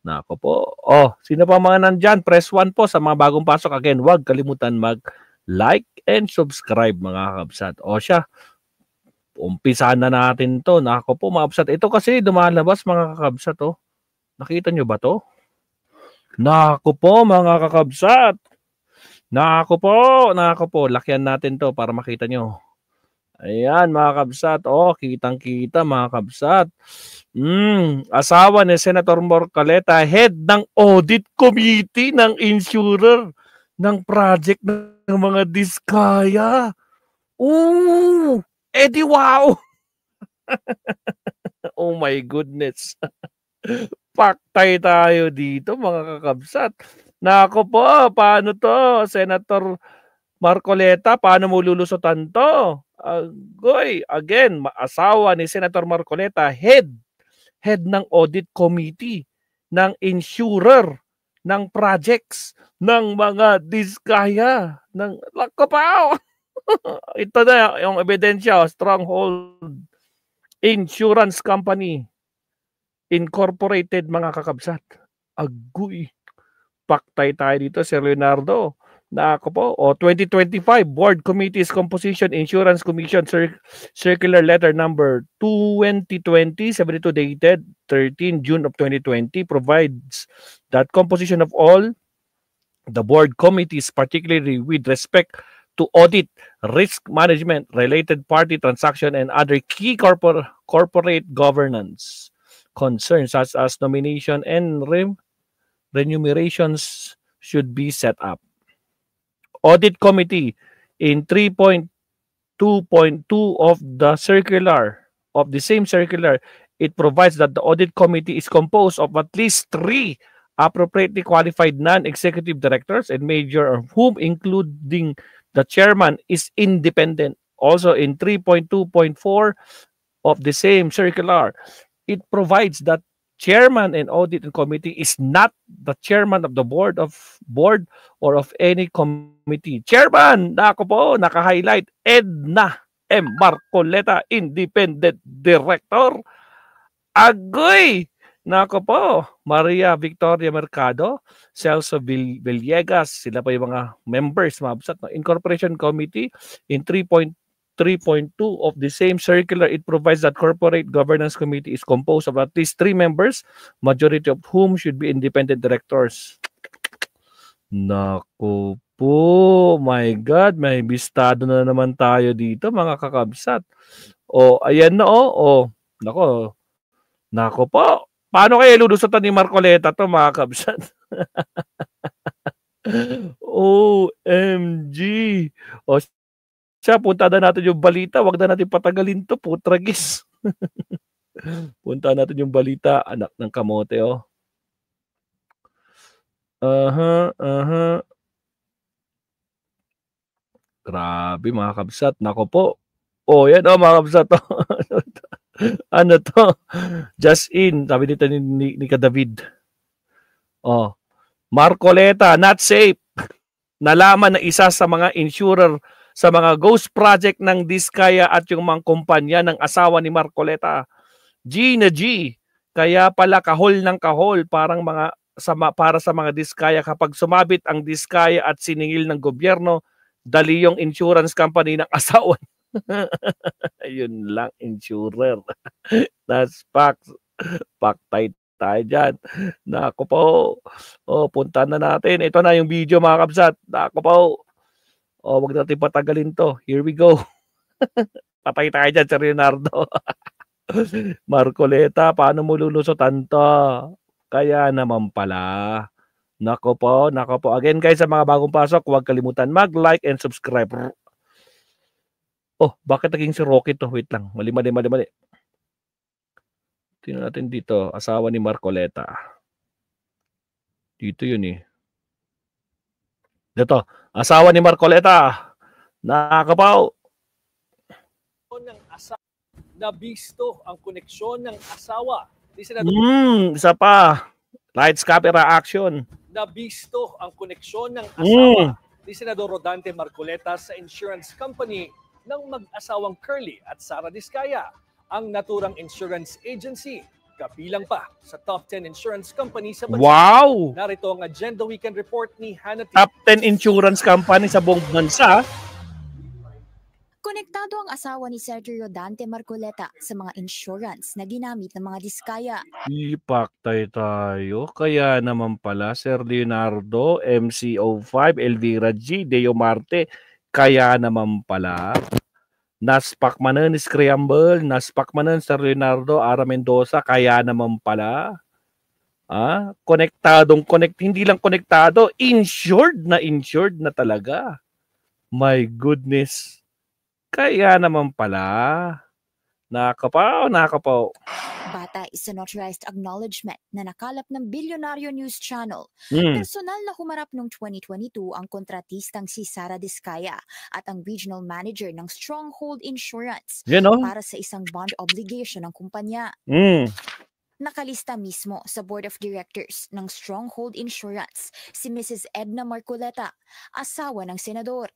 Nako po. Oh, sino pa mga nandyan? Press 1 po sa mga bagong pasok. Again, huwag kalimutan mag-like and subscribe mga kabsat. O siya, umpisahan na natin to. Nako po mga kabsat. Ito kasi dumalabas mga kakabsat. Oh. Nakita nyo ba to? Nako po mga kakabsat. Nako po. Lakyan natin to para makita nyo. Ayan mga kabsat. Oh, kitang-kita mga kabsat. Asawa ni Senator Marcoleta, head ng audit committee ng insurer ng project ng mga Diskaya. Edi wow! Oh my goodness. Paktay tayo dito mga kakabsat. Nako po, paano to? Senator Marcoleta, paano mo lulusutan to? Agoy, again, asawa ni Senator Marcoleta, head ng audit committee ng insurer ng projects ng mga Diskaya ng Lakapaw. Ito na yung ebidensya, Stronghold Insurance Company Incorporated mga kakabsat. Agoy. Paktay tayo dito, Sir Leonardo. Nako po, 2025 Board Committees Composition Insurance Commission Circular Letter number 2020-72 dated 13 June of 2020 provides that composition of all the board committees, particularly with respect to audit, risk management, related party transaction, and other key corporate governance concerns such as nomination and remunerations should be set up. Audit Committee in 3.2.2 of the same circular, it provides that the Audit Committee is composed of at least 3 appropriately qualified non-executive directors and major of whom, including the chairman, is independent. Also in 3.2.4 of the same circular, it provides that chairman and audit committee is not the chairman of the board or of any committee. Chairman, nako po, naka-highlight, Edna M. Marcoleta, independent director. Agoy! Nako po, Maria Victoria Mercado, Celso Villegas, sila pa yung mga members, mabsat, no? Incorporation Committee in 3.2 of the same circular, it provides that corporate governance committee is composed of at least 3 members, majority of whom should be independent directors. Naku po, my God, may bistado na naman tayo dito mga kakabsat. Ayan na nako po. Paano kaya lulusutan ni Marcoleta to mga kabsat? OMG. Siya, punta na natin yung balita. Wag na natin patagalin to, putragis. Punta natin yung balita, anak ng kamote, oh. Grabe, mga kabsat. Nako po. Yan, mga kabsat. Ano to? Just in. Sabi dito ni Ka-David. Marcoleta, not safe. Nalaman na isa sa mga insurer sa mga ghost project ng Diskaya at yung mga kumpanya ng asawa ni Marcoleta. G. Kaya pala kahol ng kahol para sa mga Diskaya kapag sumabit ang Diskaya at siningil ng gobyerno, dali yung insurance company ng asawa. Ayun lang, insurer. That's facts. Paktay tayo dyan. Nako po. Punta na natin. Ito na yung video mga kabsat. Nako po. Wag natin patagalin to. Here we go. Patay tayo dyan, Sir Leonardo. Marcoleta, paano mo lulusutan to? Kaya naman pala. Nako po. Again guys, sa mga bagong pasok, huwag kalimutan mag-like and subscribe. Bakit naging si Rocky to? Wait lang. Mali. Tingnan natin dito. Asawa ni Marcoleta. Dito yun eh. Dito. Asawa ni Marcoleta. Nakapaw. Nabisto ang koneksyon ng asawa. Isa pa. Lights, camera, action. Nabisto ang koneksyon ng asawa ni Senador Rodante Marcoleta sa insurance company ng mag-asawang Curly at Sara Diskaya, ang naturang insurance agency Kabilang pa sa top 10 insurance company sa bansa. Wow! Narito ang Agenda Weekend Report ni Hannah T. Top 10 insurance company sa buong bansa. Konektado ang asawa ni Sergio Rodante Marcoleta sa mga insurance na ginamit ng mga diskaya. Ipaktay tayo. Kaya naman pala, Sir Leonardo, MC05, Elvira G, Deo Marte, kaya naman pala. Naspak manan, Scramble, naspak manan, Sir Leonardo, Ara Mendoza, kaya naman pala. Hindi lang konektado, insured na talaga. My goodness. Kaya naman pala. Nakapaw. Batay sa notarized acknowledgement na nakalap ng Bilyonaryo News Channel, personal na humarap noong 2022 ang kontratistang si Sara Diskaya at ang regional manager ng Stronghold Insurance para sa isang bond obligation ng kumpanya. Nakalista mismo sa Board of Directors ng Stronghold Insurance si Mrs. Edna Marcoleta, asawa ng senador.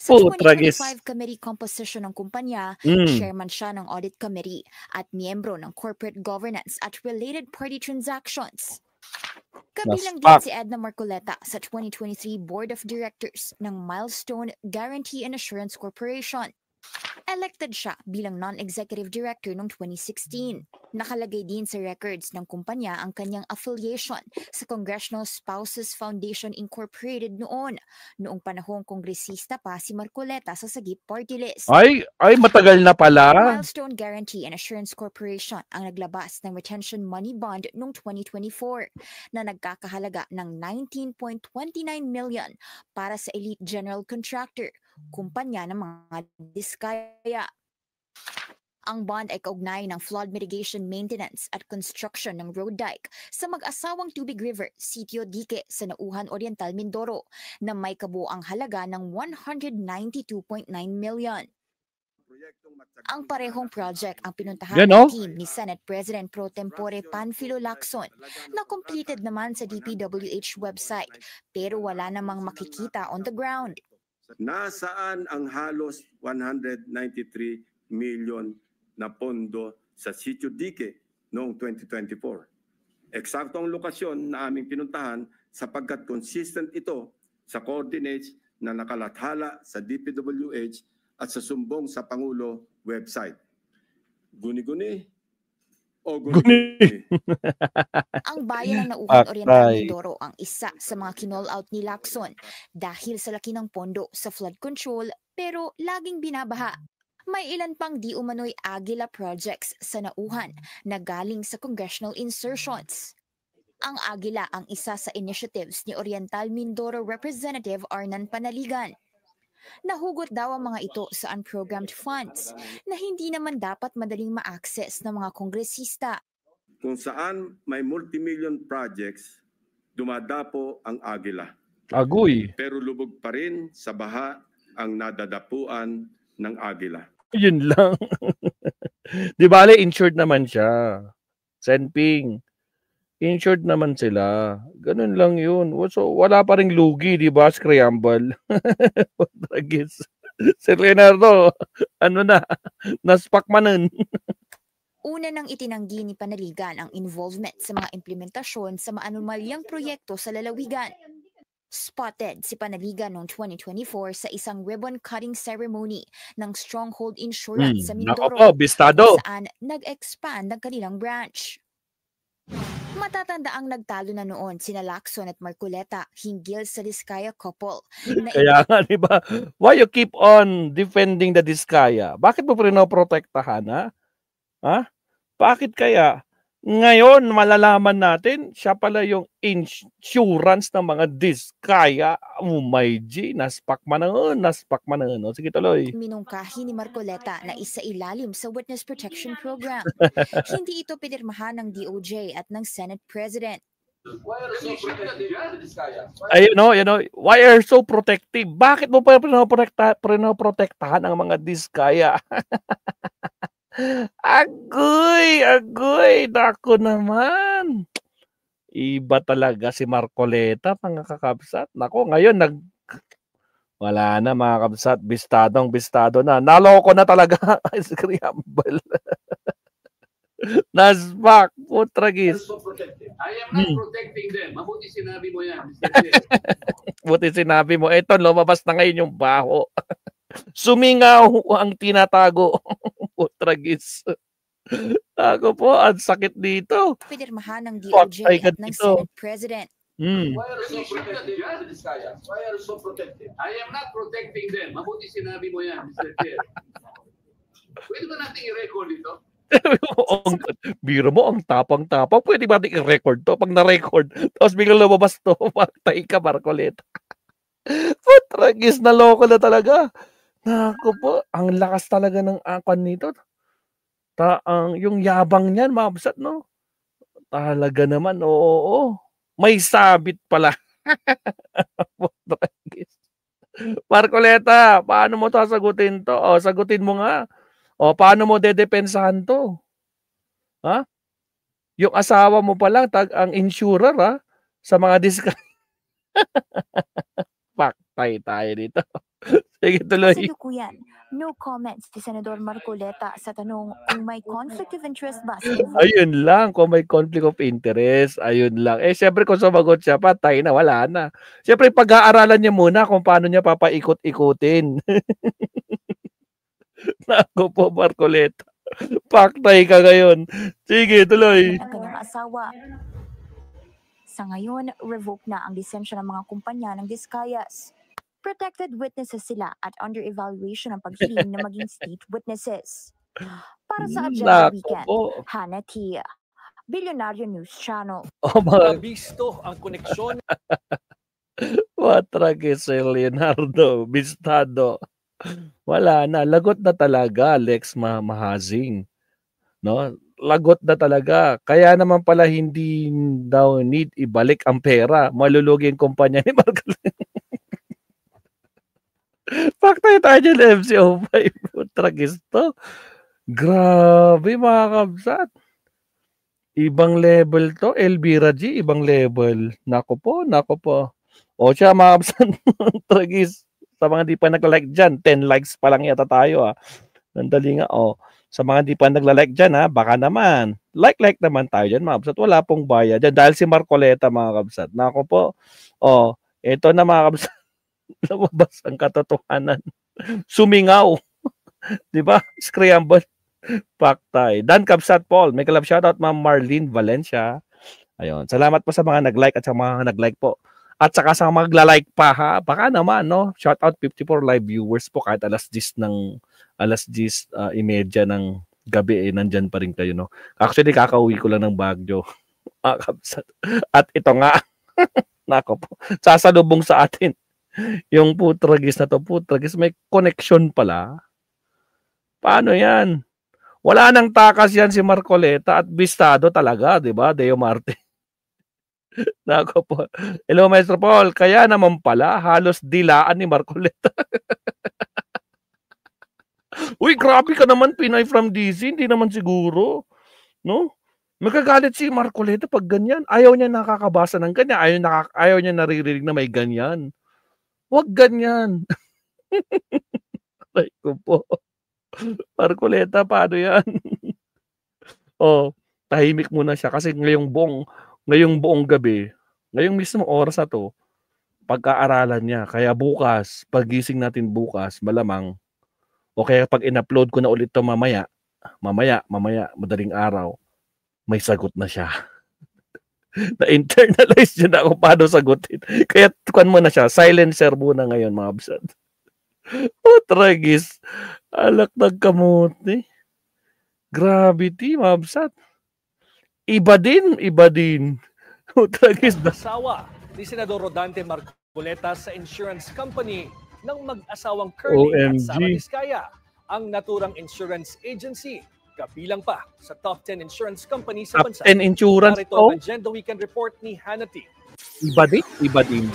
Sa 2025 committee composition ng kumpanya, chairman siya ng audit committee at miyembro ng corporate governance at related party transactions. Kabilang din si Edna Marcoleta sa 2023 Board of Directors ng Milestone Guarantee and Assurance Corporation. Elected siya bilang non-executive director noong 2016. Nakalagay din sa records ng kumpanya ang kanyang affiliation sa Congressional Spouses Foundation Incorporated noong panahong kongresista pa si Marcoleta sa Sagip Party List. Ay, matagal na pala. Milestone Guarantee and Assurance Corporation ang naglabas ng retention money bond noong 2024 na nagkakahalaga ng 19.29 million para sa elite general contractor, kumpanya ng mga diskaya. Ang bond ay kaugnay ng flood mitigation maintenance at construction ng road dike sa mag-asawang Tubig River, Sitio Dique sa Nauhan Oriental, Mindoro na may kabuang halaga ng 192.9 million. Ang parehong project ang pinuntahan ng team ni Senate President Pro Tempore Panfilo Lacson na completed naman sa DPWH website pero wala namang makikita on the ground. Nasaan ang halos 193 million na pondo sa Sitio Dique noong 2024? Eksakto ang lokasyon na aming pinuntahan sapagkat consistent ito sa coordinates na nakalathala sa DPWH at sa sumbong sa Pangulo website. Guni-guni o guni-guni? Ang bayan ng Nauhan Oriental, Mindoro ang isa sa mga kinall out ni Lacson dahil sa laki ng pondo sa flood control pero laging binabaha. May ilan pang di umano'y Agila projects sa Nauhan na galing sa congressional insertions. Ang Agila ang isa sa initiatives ni Oriental Mindoro Representative Arnan Panaligan. Nahugot daw ang mga ito sa unprogrammed funds na hindi naman dapat madaling ma-access ng mga kongresista. Kung saan may multimillion projects, dumadapo ang Agila. Agoy. Pero lubog pa rin sa baha ang nadadapuan ng Agila. Yun lang. Di bale, insured naman siya. Senping. Insured naman sila. Ganun lang yun. So, wala pa ring lugi, di ba? Scramble. Sir Leonardo, naspak manan. Una nang itinanggi ni Panaligan ang involvement sa mga implementasyon sa maanumalyang proyekto sa lalawigan. Spotted si Panaligan noong 2024 sa isang ribbon-cutting ceremony ng Stronghold Insurance sa Mindoro, saan nag-expand ang kanilang branch. Matatanda ang nagtalo na noon sina Lacson at Marcoleta hinggil sa Diskaya couple. Kaya nga, di ba? Why you keep on defending the Diskaya? Bakit mo pinoprotektahan, ha? Bakit kaya? Ngayon, malalaman natin, siya pala yung insurance ng mga Diskaya. Oh my G, naspak man. Sige, tuloy. Minungkahi ni Marcoleta na isa ilalim sa Witness Protection Program. Hindi ito pinirmahan ng DOJ at ng Senate President. Why are so protective? Bakit mo pa pinoprotektahan ang mga Diskaya? Agoy! Dako naman. Iba talaga si Marcoleta, mga kakabsat. Nako, ngayon wala na mga kabsat. Bistado na. Naloko na talaga. Scramble. Nasbak, putragis. I am not protecting them. Mabuti sinabi mo yan, Mr. Chair. Buti sinabi mo, eto, lumabas na ngayon yung baho. Sumingaw ang tinatago. Putragis. Ako po, ang sakit dito. Pinirmahan ng Patay DOJ ka at ng dito. Senate President. Why are you so protected? Why are you so protected? I am not protecting them. Mabuti sinabi mo yan, Mr. Chair. Pwede ba natin i-record ito? Biro mo, ang tapang-tapang. Pwede ba natin i-record to? Pag na-record, tapos biglang lumabas to, patay ka, Marcoleta. Putragis, naloko na talaga. Naku po, ang lakas talaga ng akon nito. Yung yabang niyan, mabsat, no? Talaga naman, oo. May sabit pala. Putragis. Marcoleta, paano mo sasagutin to? O, sagutin mo nga. O, paano mo dedepensahan to? Ha? Yung asawa mo pa lang, ang insurer, ha? Sa mga Paktay tayo dito. Sige, tuloy. Kasalukuyan, no comments si Senador Marcoleta sa tanong kung may conflict of interest ba. Ayun lang, kung may conflict of interest, ayun lang. Siyempre kung sumagot siya, patay na, wala na. Siyempre pag-aaralan niya muna kung paano niya papaikot-ikutin. Naku po, Marcoleta. Paktay ka ngayon. Sige, tuloy. Ang kanyang asawa. Sa ngayon, revoke na ang lisensya ng mga kumpanya ng Discayas. Protected witnesses sila at under evaluation ang paghiling na maging state witnesses. Para sa Agenda Weekend, Hannah Tia, Billionario News Channel. Nabisto ang koneksyon. Patragis si Leonardo, bistado. Wala na, lagot na talaga, Lex Mahazing. No? Lagot na talaga. Kaya naman pala hindi daw need ibalik ang pera. Malulugi ang kumpanya ni Marcoleta. Paktay tayo dyan, MCO5. Tragis to. Grabe mga kabsat. Ibang level to. Elvira G, ibang level. Nako po. O siya mga kabsat. Tragis. Sa mga di pa nag-like dyan, 10 likes pa lang yata tayo. Nandali nga. Sa mga di pa nagla-like dyan, baka naman. Like naman tayo dyan mga kabsat. Wala pong bayad dyan. Dahil si Marcoleta mga kabsat. Nako po. Ito na mga kabsat. Lumabas ang katotohanan. Sumingaw. Diba? Scramble. Paktay. Dan Kabsat Paul. May kalab shoutout Ma'am Marlene Valencia. Ayun. Salamat po sa mga nag-like at sa mga nag-like po. At saka sa mga magla-like pa ha. Baka naman no. Shoutout 54 live viewers po kahit alas 10 imedya ng gabi nandyan pa rin kayo no. Actually kakauwi ko lang ng Baguio. Kabsat. At ito nga. Nako po. Sasalubong sa atin. Yung putragis na to, putragis, may connection pala. Paano yan? Wala nang takas yan si Marcoleta at bistado talaga, di ba? Deo Marte. Nako po. Hello, Maestro Paul. Kaya naman pala, halos dilaan ni Marcoleta. Uy, grabe ka naman, Pinay from DC. Hindi naman siguro. No? Magagalit si Marcoleta pag ganyan. Ayaw niya nakakabasa ng ganyan. Ayaw niya naririnig na may ganyan. Huwag ganyan. Ay ko po. Marcoleta, paano yan? Tahimik muna siya kasi ngayong buong gabi, ngayong mismo oras na to, pag-aaralan niya. Kaya bukas, pagising natin bukas, malamang, o kaya pag in-upload ko na ulit to mamaya, madaling araw, may sagot na siya. Na-internalize niya na kung paano sagutin. Kaya tukan mo na siya. Silencer muna ngayon, mga absad. Tragis. Alak nagkamuti. Gravity, mga absad. Iba din. Tragis. Asawa ni Senador Rodante Marcoleta sa insurance company ng mag-asawang Curly at Sara Diskaya, ang naturang insurance agency. Kabilang pa sa top 10 insurance company sa bansa. Top 10 insurance Narito ang Agenda Weekend Report ni Hannity. Iba din.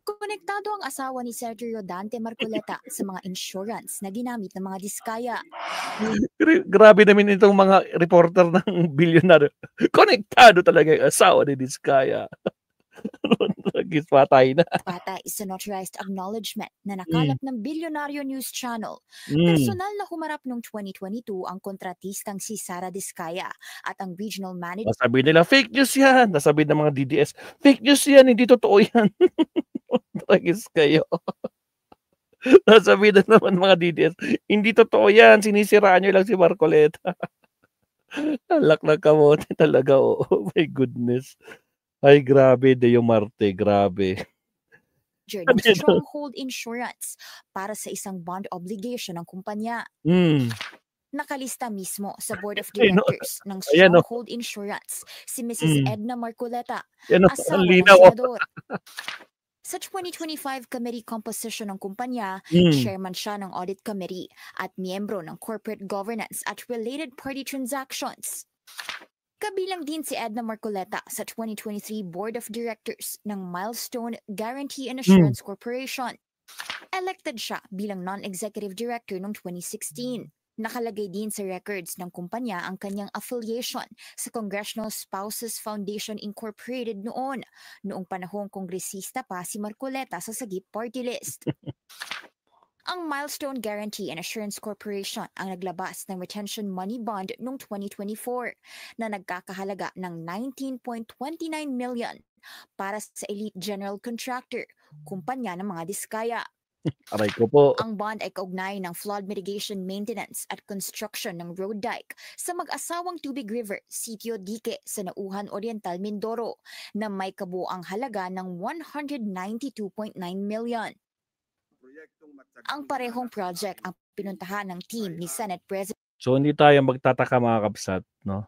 Konektado ang asawa ni Sergio Rodante Marcoleta sa mga insurance na ginamit ng mga Diskaya. Grabe namin itong mga reporter ng bilyonaryo. Konektado talaga yung asawa ni Diskaya. Tragis, patay na. Patay sa notarized acknowledgement na nakalap ng Bilyonaryo News Channel. Personal na humarap noong 2022 ang kontratistang si Sara Diskaya at ang regional manager. Nasabi nila, fake news yan. Nasabi ng mga DDS, fake news yan, hindi totoo yan. Tragis kayo. Nasabi na naman mga DDS, hindi totoo yan, sinisiraan nyo lang si Marcoleta. Alak ng kamote talaga, oh my goodness. Ay, grabe, Deo Marte, grabe. Ng Stronghold Insurance para sa isang bond obligation ng kumpanya. Nakalista mismo sa Board of Directors ng Stronghold Insurance si Mrs. Edna Marcoleta, asawa ng senador. Sa 2025 committee composition ng kumpanya, chairman siya ng audit committee at miyembro ng corporate governance at related party transactions. Kabilang din si Edna Marcoleta sa 2023 Board of Directors ng Milestone Guarantee and Assurance Corporation. Elected siya bilang non-executive director noong 2016. Nakalagay din sa records ng kumpanya ang kanyang affiliation sa Congressional Spouses Foundation Incorporated noong panahong kongresista pa si Marcoleta sa Sagip Party List. Ang Milestone Guarantee and Assurance Corporation ang naglabas ng retention money bond noong 2024 na nagkakahalaga ng 19.29 million para sa elite general contractor, kumpanya ng mga Diskaya. Aray ko po. Ang bond ay kaugnay ng flood mitigation maintenance at construction ng road dike sa mag-asawang Tubig River, Sitio Dique sa Nauhan Oriental, Mindoro na may kabuang halaga ng 192.9 million. Ang parehong project ang pinuntahan ng team ni Senate President. So hindi tayo magtataka mga kabsat, no?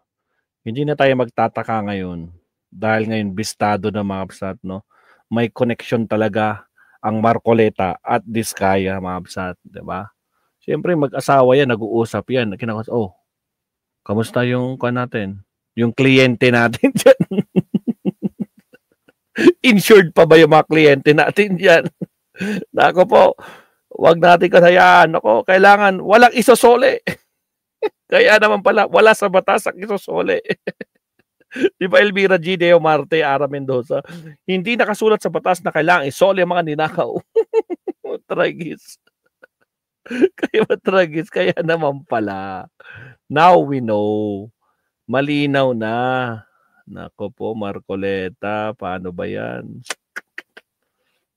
Hindi na tayo magtataka ngayon dahil ngayon bistado na mga kabsat, no? May connection talaga ang Marcoleta at Diskaya, mga kabsat, di ba? Siyempre mag-asawa yan, nag-uusap yan. Kamusta yung natin? Yung kliyente natin dyan? Insured pa ba yung mga kliyente natin dyan? Nako po, wag natin kasayaan. Ako, kailangan walang isosole. Kaya naman pala, wala sa batas ang isosole. Di ba Elvira G. Deo Marte, Ara Mendoza? Hindi nakasulat sa batas na kailangan isole ang mga ninakaw. Tragis. Tragis. Kaya naman pala. Now we know. Malinaw na. Nako po, Marcoleta, paano ba yan?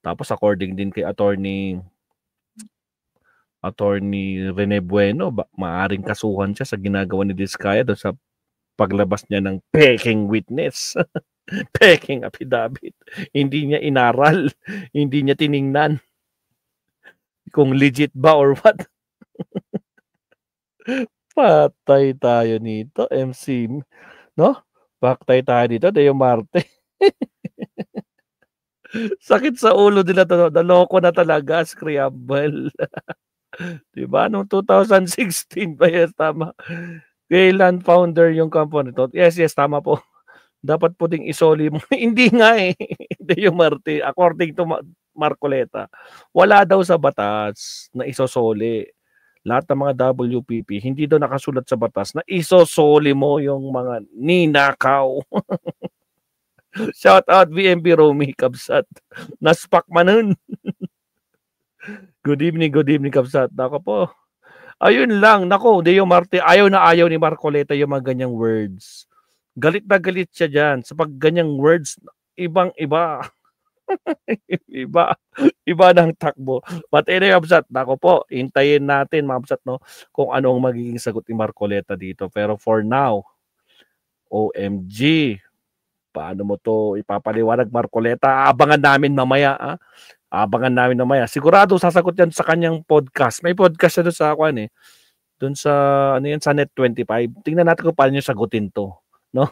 Tapos according din kay attorney Rene Bueno, maaring kasuhan siya sa ginagawa ni Diskaya doon sa paglabas niya ng peking witness. Peking affidavit. Hindi niya inaral. Hindi niya tiningnan kung legit ba or what. Patay tayo nito, MC. No? Patay tayo dito, Deo Marte. Sakit sa ulo nila to. Naloko na talaga, scramble. Diba? Noong 2016 ba? Yes, tama. Kailan founder yung company to? Yes, tama po. Dapat po ding isoli mo. Hindi nga eh. Hindi yung Marte. According to Marcoleta, wala daw sa batas na isosoli. Lahat ng mga WPP, hindi daw nakasulat sa batas na isosoli mo yung mga ninakaw. Shout out BMB Romy Kabsat. Naspak manun. Good evening Kabsat. Nako po. Ayun lang, nako, Deo Marte, ayaw ni Marcoleta yung mga ganyang words. Galit na galit siya dyan. Sa pag ganyang words, ibang-iba. Iba ng takbo. But anyway, Kabsat, nako po, hintayin natin, mga Kabsat, no, kung ano ang magiging sagot ni Marcoleta dito. Pero for now, OMG, paano mo to ipapaliwanag, Marcoleta? Abangan namin mamaya. Abangan namin mamaya. Sigurado sasagot yan sa kanyang podcast. May podcast siya doon sa doon sa sa Net 25. Tingnan natin kung paano niya sagutin to, no?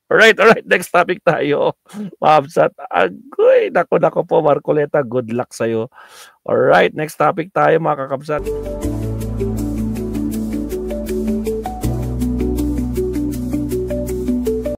Alright. Next topic tayo. Mabsat. Agoy, nako po Marcoleta. Good luck sa'yo. Alright, next topic tayo mga kakabsat.